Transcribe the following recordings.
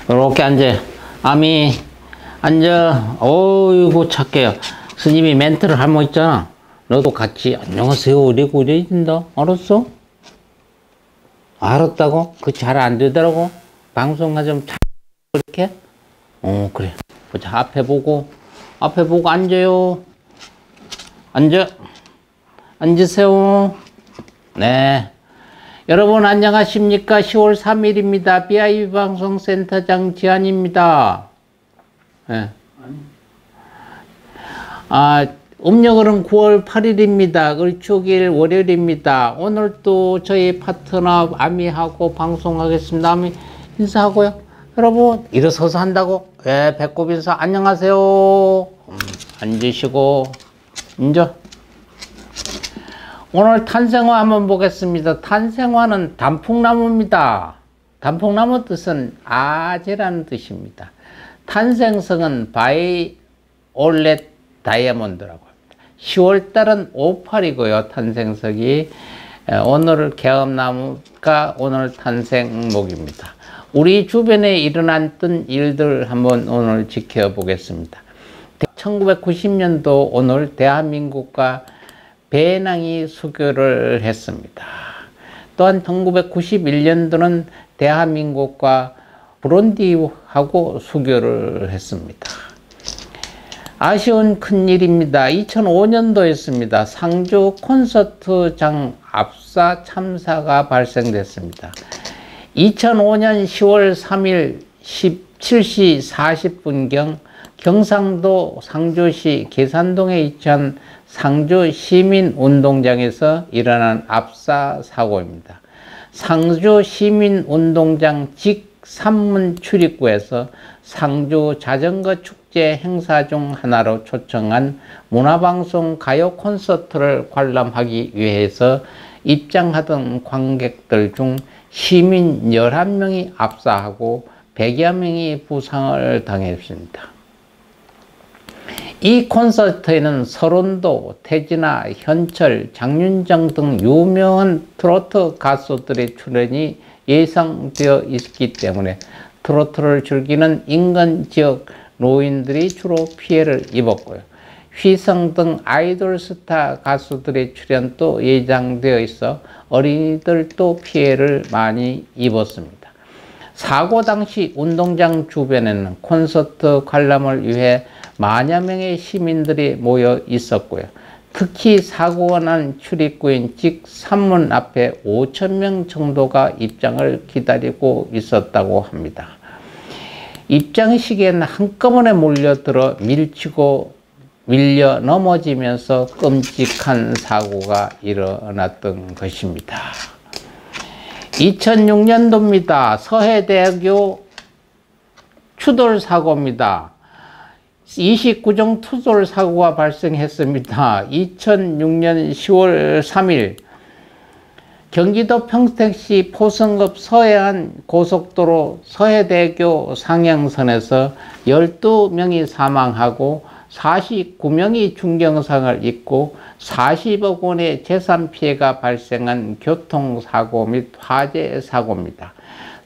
이렇게 앉아. 아미, 앉아. 어이구, 착해요. 스님이 멘트를 할 뭐 있잖아. 너도 같이, 안녕하세요. 이러고 이래야 된다. 알았어? 알았다고? 그 잘 안 되더라고. 방송하자면 잘, 이렇게? 그래. 자, 앞에 보고 앉아요. 앉아. 앉으세요. 네. 여러분 안녕하십니까? 10월 3일입니다. BIB 방송센터장 지한입니다. 네. 음력으로는 9월 8일입니다. 을초일 월요일입니다. 오늘 또 저희 파트너 아미하고 방송하겠습니다. 아미 인사하고요. 여러분 일어서서 한다고? 네, 배꼽 인사. 안녕하세요. 앉으시고 앉아. 오늘 탄생화 한번 보겠습니다. 탄생화는 단풍나무입니다. 단풍나무 뜻은 아재라는 뜻입니다. 탄생성은 바이올렛 다이아몬드라고 합니다. 10월달은 58이고요. 탄생석이 오늘 개업나무가 오늘 탄생목입니다. 우리 주변에 일어났던 일들 한번 오늘 지켜보겠습니다. 1990년도 오늘 대한민국과 배낭이 수교를 했습니다. 또한 1991년도는 대한민국과 부룬디하고 수교를 했습니다. 아쉬운 큰일입니다. 2005년도였습니다. 상주 콘서트장 압사 참사가 발생됐습니다. 2005년 10월 3일 17시 40분경 경상도 상주시 계산동에 위치한 상주 시민운동장에서 일어난 압사 사고입니다. 상주 시민운동장 직산문 출입구에서 상주 자전거 축제 행사 중 하나로 초청한 문화방송 가요 콘서트를 관람하기 위해서 입장하던 관객들 중 시민 11명이 압사하고 100여 명이 부상을 당했습니다. 이 콘서트에는 서른도, 태진아, 현철, 장윤정 등 유명한 트로트 가수들의 출연이 예상되어 있기 때문에 트로트를 즐기는 인근 지역 노인들이 주로 피해를 입었고요. 휘성 등 아이돌 스타 가수들의 출연도 예정되어 있어 어린이들도 피해를 많이 입었습니다. 사고 당시 운동장 주변에는 콘서트 관람을 위해 만여 명의 시민들이 모여 있었고요. 특히 사고가 난 출입구인 직산문 앞에 5,000명 정도가 입장을 기다리고 있었다고 합니다. 입장 시기에는 한꺼번에 몰려들어 밀려 넘어지면서 끔찍한 사고가 일어났던 것입니다. 2006년도입니다. 서해대교 추돌 사고입니다. 29종 추돌 사고가 발생했습니다. 2006년 10월 3일 경기도 평택시 포성읍 서해안 고속도로 서해대교 상향선에서 12명이 사망하고 49명이 중경상을 입고 40억 원의 재산 피해가 발생한 교통사고 및 화재 사고입니다.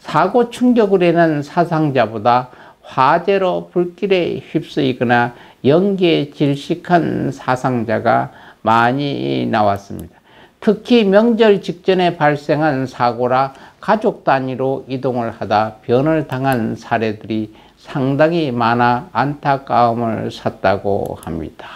사고 충격으로 인한 사상자보다 화재로 불길에 휩쓰이거나 연기에 질식한 사상자가 많이 나왔습니다. 특히 명절 직전에 발생한 사고라 가족 단위로 이동을 하다 변을 당한 사례들이 상당히 많아 안타까움을 샀다고 합니다.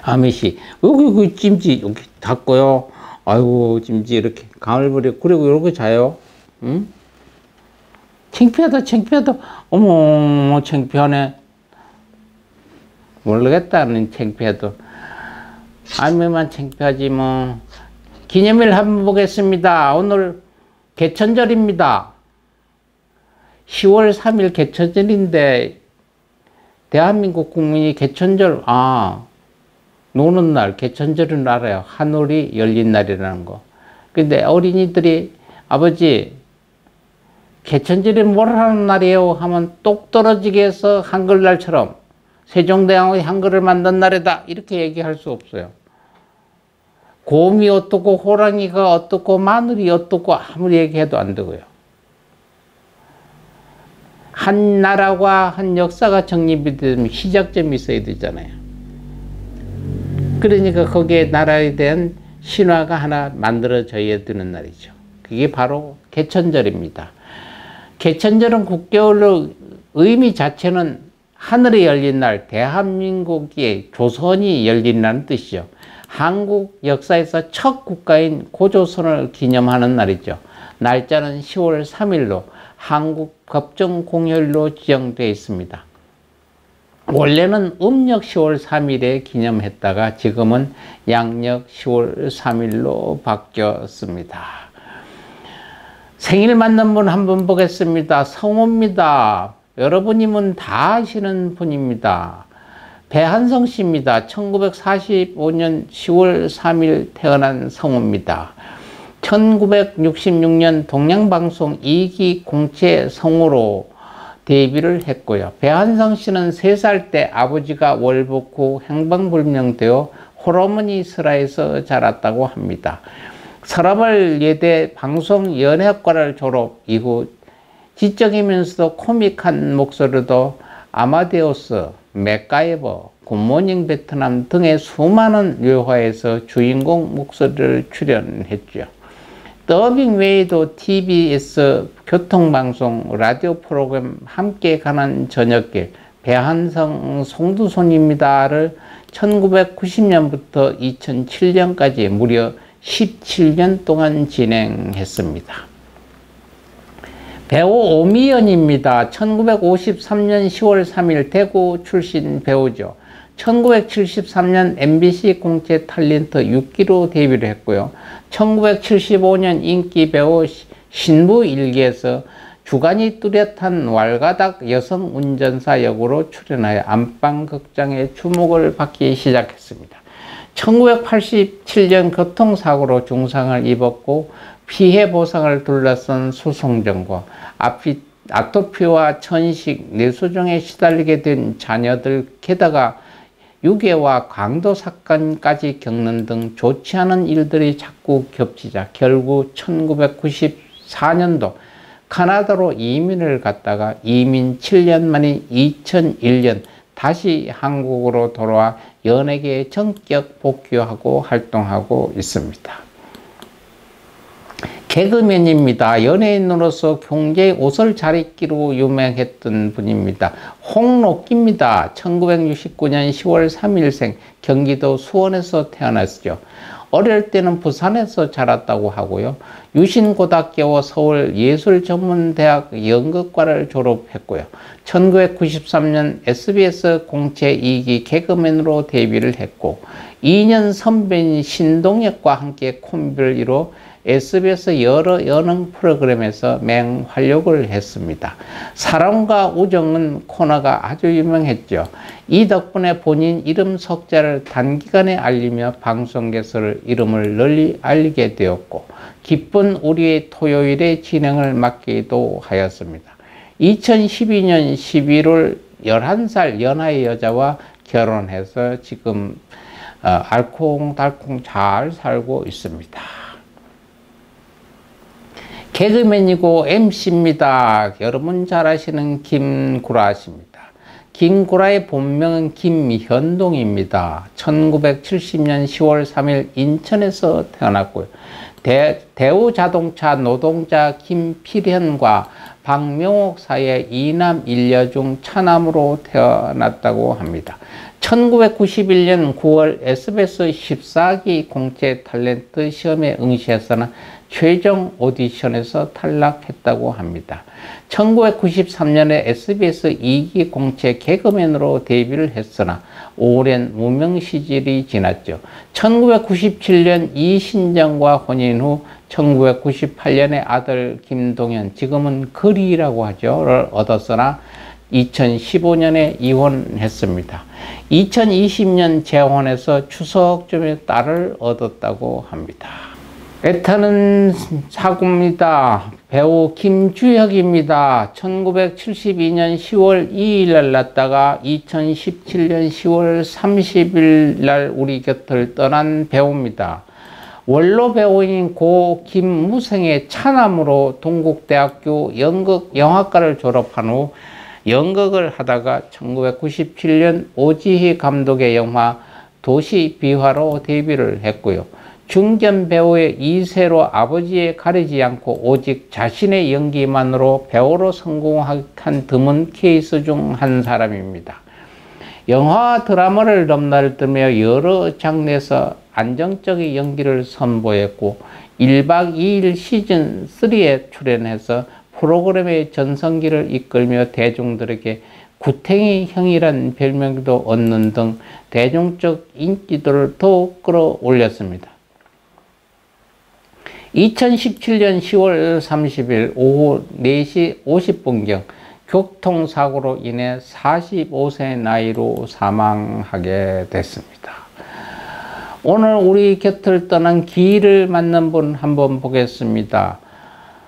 아미씨, 여기 그 찜지 여기 닦고요. 아이고 찜지 이렇게 가을부리 그리고 이렇게 자요. 응? 창피하다 창피하다. 어머 창피하네. 모르겠다는 창피해도 아미만 창피하지 뭐. 기념일 한번 보겠습니다. 오늘 개천절입니다. 10월 3일 개천절인데 대한민국 국민이 개천절 노는 날 개천절은 알아요. 하늘이 열린 날이라는 거. 근데 어린이들이 아버지 개천절이 뭘 하는 날이에요 하면 똑 떨어지게 해서 한글날처럼 세종대왕의 한글을 만든 날이다 이렇게 얘기할 수 없어요. 곰이 어떻고 호랑이가 어떻고 마늘이 어떻고 아무리 얘기해도 안 되고요. 한 나라와 한 역사가 정립이 되면 시작점이 있어야 되잖아요. 그러니까 거기에 나라에 대한 신화가 하나 만들어져야 되는 날이죠. 그게 바로 개천절입니다. 개천절은 국교로 의미 자체는 하늘이 열린 날, 대한민국의 조선이 열린다는 뜻이죠. 한국 역사에서 첫 국가인 고조선을 기념하는 날이죠. 날짜는 10월 3일로 한국 법정공휴일로 지정되어 있습니다. 원래는 음력 10월 3일에 기념했다가 지금은 양력 10월 3일로 바뀌었습니다. 생일 맞는 분 한번 보겠습니다. 성호입니다. 여러분이면 다 아시는 분입니다. 배한성 씨입니다. 1945년 10월 3일 태어난 성우입니다. 1966년 동양방송 2기 공채 성우로 데뷔를 했고요. 배한성 씨는 3살 때 아버지가 월북 후 행방불명되어 홀어머니 설화에서 자랐다고 합니다. 서라벌 예대 방송연예학과를 졸업 이후 지적이면서도 코믹한 목소리로 아마데우스, 맥가이버, 굿모닝 베트남 등의 수많은 영화에서 주인공 목소리를 출연했죠. 더빙 외에도 TBS 교통방송 라디오 프로그램 함께 가는 저녁길 배한성 송두손입니다를 1990년부터 2007년까지 무려 17년 동안 진행했습니다. 배우 오미연입니다. 1953년 10월 3일 대구 출신 배우죠. 1973년 MBC 공채 탤런트 6기로 데뷔를 했고요. 1975년 인기 배우 신부 일기에서 주간이 뚜렷한 왈가닥 여성 운전사 역으로 출연하여 안방극장의 주목을 받기 시작했습니다. 1987년 교통사고로 중상을 입었고 피해 보상을 둘러싼 소송전과 아토피와 천식, 뇌수종에 시달리게 된 자녀들 게다가 유괴와 강도 사건까지 겪는 등 좋지 않은 일들이 자꾸 겹치자 결국 1994년도 카나다로 이민을 갔다가 이민 7년 만인 2001년 다시 한국으로 돌아와 연예계에 전격 복귀하고 활동하고 있습니다. 개그맨입니다. 연예인으로서 경제의 옷을 잘 입기로 유명했던 분입니다. 홍록기입니다. 1969년 10월 3일생 경기도 수원에서 태어났죠. 어릴 때는 부산에서 자랐다고 하고요. 유신고등학교와 서울예술전문대학 연극과를 졸업했고요. 1993년 SBS 공채 2기 개그맨으로 데뷔를 했고 2년 선배인 신동엽과 함께 콤비를 이뤄 SBS 여러 예능 프로그램에서 맹활약을 했습니다. 사랑과 우정은 코너가 아주 유명했죠. 이 덕분에 본인 이름 석자를 단기간에 알리며 방송계에서 이름을 널리 알리게 되었고 기쁜 우리의 토요일의 진행을 맡기도 하였습니다. 2012년 11월 11살 연하의 여자와 결혼해서 지금 알콩달콩 잘 살고 있습니다. 개그맨이고 MC입니다. 여러분 잘 아시는 김구라 씨입니다. 김구라의 본명은 김현동입니다. 1970년 10월 3일 인천에서 태어났고요. 대우자동차 노동자 김필현과 박명옥 사이의 2남 1녀 중 차남으로 태어났다고 합니다. 1991년 9월 SBS 14기 공채 탤런트 시험에 응시했으나 최종 오디션에서 탈락했다고 합니다. 1993년에 SBS 2기 공채 개그맨으로 데뷔를 했으나 오랜 무명 시절이 지났죠. 1997년 이신정과 혼인 후 1998년에 아들 김동현, 지금은 거리라고 하죠, 얻었으나 2015년에 이혼했습니다. 2020년 재혼해서 추석쯤에 딸을 얻었다고 합니다. 애타는 사고입니다. 배우 김주혁입니다. 1972년 10월 2일 날 낳다가 2017년 10월 30일 날 우리 곁을 떠난 배우입니다. 원로 배우인 고 김무생의 차남으로 동국대학교 연극 영화과를 졸업한 후 연극을 하다가 1997년 오지희 감독의 영화 도시비화로 데뷔를 했고요. 중견 배우의 이세로 아버지에 가리지 않고 오직 자신의 연기만으로 배우로 성공한 드문 케이스 중 한 사람입니다. 영화와 드라마를 넘나들며 여러 장르에서 안정적인 연기를 선보였고 1박 2일 시즌3에 출연해서 프로그램의 전성기를 이끌며 대중들에게 구탱이 형이란 별명도 얻는 등 대중적 인기도를 더욱 끌어올렸습니다. 2017년 10월 30일 오후 4시 50분경 교통사고로 인해 45세 나이로 사망하게 됐습니다. 오늘 우리 곁을 떠난 기일을 맞는 분 한번 보겠습니다.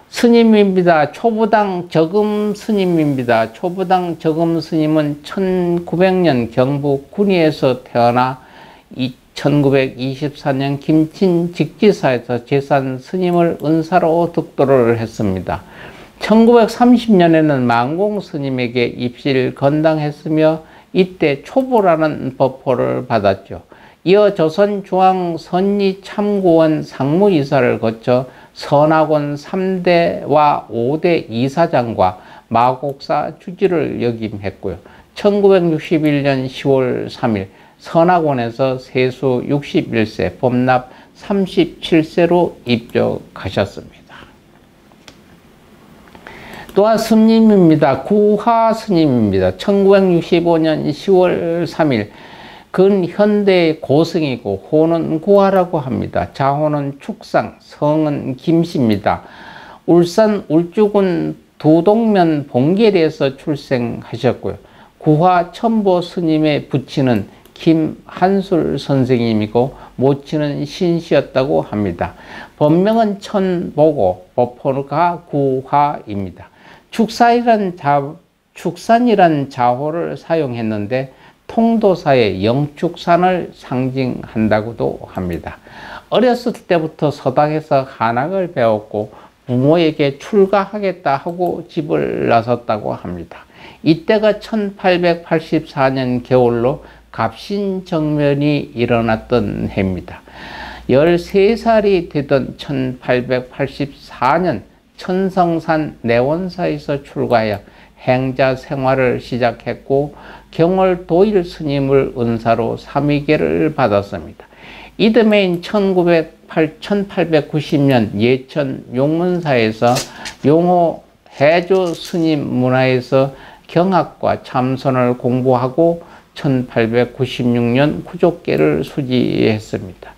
스님입니다. 초부당 적음 스님입니다. 초부당 적음 스님은 1900년 경북 군위에서 태어나 1924년 김친 직지사에서 제산 스님을 은사로 득도를 했습니다. 1930년에는 만공 스님에게 입실 건당했으며 이때 초보라는 법호를 받았죠. 이어 조선중앙선리참고원 상무이사를 거쳐 선학원 3대와 5대 이사장과 마곡사 주지를 역임했고요. 1961년 10월 3일 선학원에서 세수 61세, 법납 37세로 입적하셨습니다. 또한 스님입니다. 구화 스님입니다. 1965년 10월 3일 근현대의 고승이고 호는 구화라고 합니다. 자호는 축상, 성은 김씨입니다. 울산 울주군 두동면 봉계리에서 출생하셨고요. 구화 첨보 스님의 부친은 김한술 선생님이고 모친은 신씨였다고 합니다. 본명은 천보고 법호가 구화입니다. 축산이란 자호를 사용했는데 통도사의 영축산을 상징한다고도 합니다. 어렸을 때부터 서당에서 한학을 배웠고 부모에게 출가하겠다 하고 집을 나섰다고 합니다. 이때가 1884년 겨울로 갑신정변이 일어났던 해입니다. 13살이 되던 1884년 천성산 내원사에서 출가하여 행자 생활을 시작했고 경월도일 스님을 은사로 삼위계를 받았습니다. 이듬해인 1890년 예천 용문사에서 용호 해조 스님 문화에서 경학과 참선을 공부하고 1896년 구족계를 수지했습니다.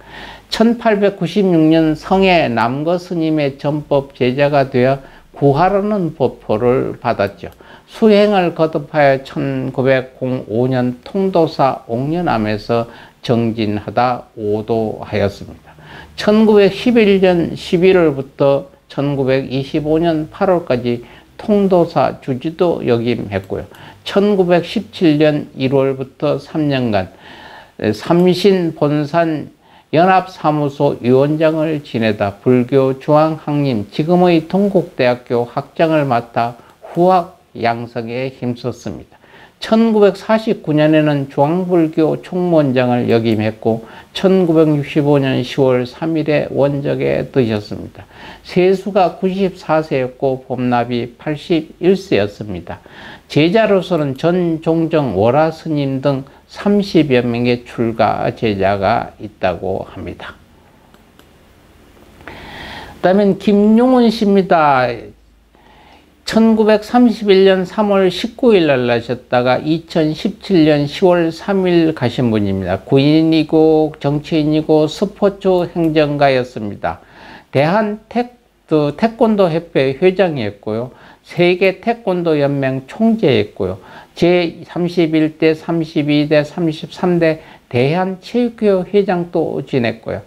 1896년 성해 남거 스님의 전법 제자가 되어 구하라는 법호를 받았죠. 수행을 거듭하여 1905년 통도사 옥련암에서 정진하다 오도하였습니다. 1911년 11월부터 1925년 8월까지 통도사 주지도 역임했고요. 1917년 1월부터 3년간 삼신 본산 연합사무소 위원장을 지내다 불교 중앙학림 지금의 동국대학교 학장을 맡아 후학 양성에 힘썼습니다. 1949년에는 중앙불교 총무원장을 역임했고 1965년 10월 3일에 원적에 드셨습니다. 세수가 94세였고 법납이 81세였습니다. 제자로서는 전종정 월화 스님 등 30여 명의 출가 제자가 있다고 합니다. 그다음에 김용훈 씨입니다. 1931년 3월 19일 날 나셨다가 2017년 10월 3일 가신 분입니다. 군인이고 정치인이고 스포츠 행정가였습니다. 대한 태권도 협회 회장이었고요. 세계 태권도 연맹 총재였고요. 제31대, 32대, 33대 대한체육회 회장도 지냈고요.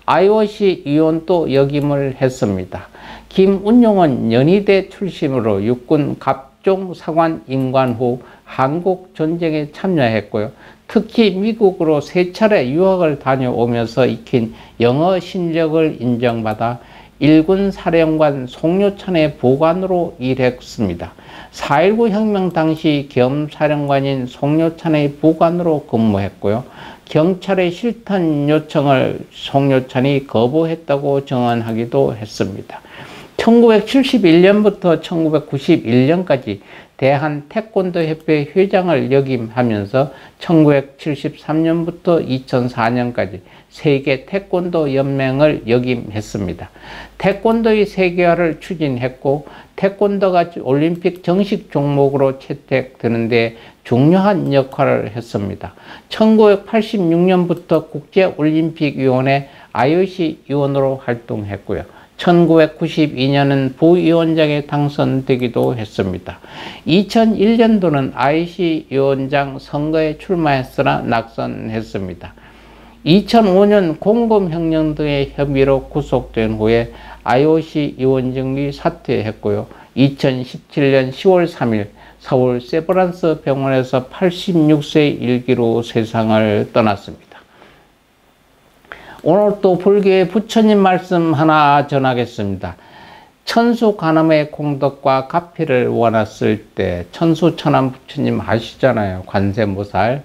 IOC 위원도 역임을 했습니다. 김운용은 연희대 출신으로 육군 갑종 사관 임관 후 한국 전쟁에 참여했고요. 특히 미국으로 3차례 유학을 다녀오면서 익힌 영어 실력을 인정받아 일군 사령관 송료찬의 보관으로 일했습니다. 4.19 혁명 당시 겸사령관인 송료찬의 보관으로 근무했고요. 경찰의 실탄 요청을 송료찬이 거부했다고 증언하기도 했습니다. 1971년부터 1991년까지 대한태권도협회 회장을 역임하면서 1973년부터 2004년까지 세계 태권도 연맹을 역임했습니다. 태권도의 세계화를 추진했고 태권도가 올림픽 정식 종목으로 채택되는데 중요한 역할을 했습니다. 1986년부터 국제올림픽위원회 IOC 위원으로 활동했고요. 1992년은 부위원장에 당선되기도 했습니다. 2001년도는 IC 위원장 선거에 출마했으나 낙선했습니다. 2005년 공금횡령 등의 혐의로 구속된 후에 IOC 위원직이 사퇴했고요. 2017년 10월 3일 서울 세브란스 병원에서 86세 일기로 세상을 떠났습니다. 오늘 또 불교의 부처님 말씀 하나 전하겠습니다. 천수관음의功德과 가피를 원했을 때 천수천안 부처님 아시잖아요. 관세음보살.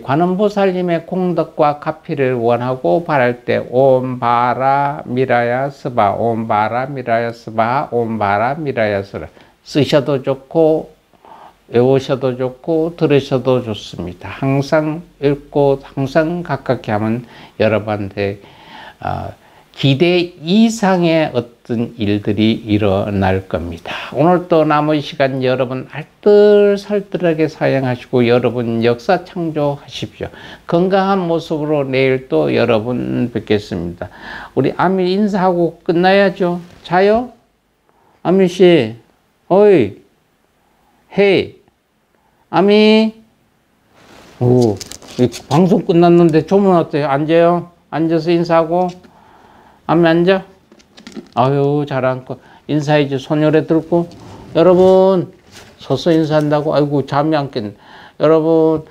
관음보살님의功德과 가피를 원하고 바랄 때 옴바라 미라야 스바 옴바라 미라야 스바 옴바라 미라야 스라 쓰셔도 좋고 외우셔도 좋고 들으셔도 좋습니다. 항상 읽고 항상 가깝게 하면 여러분한테 기대 이상의 어떤 일들이 일어날 겁니다. 오늘 또 남은 시간 여러분 알뜰살뜰하게 사용하시고 여러분 역사 창조하십시오. 건강한 모습으로 내일 또 여러분 뵙겠습니다. 우리 아미 인사하고 끝나야죠. 자요? 아미씨 어이 헤이 아미 오, 방송 끝났는데 조문 어때요? 앉아요? 앉아서 인사하고 아미 앉아? 아유 잘 앉고 인사해줘. 손열에 들고 여러분 서서 인사한다고 아이고 잠이 안 깼네. 여러분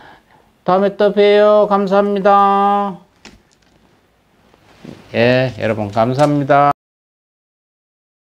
다음에 또 봬요. 감사합니다. 예 여러분 감사합니다.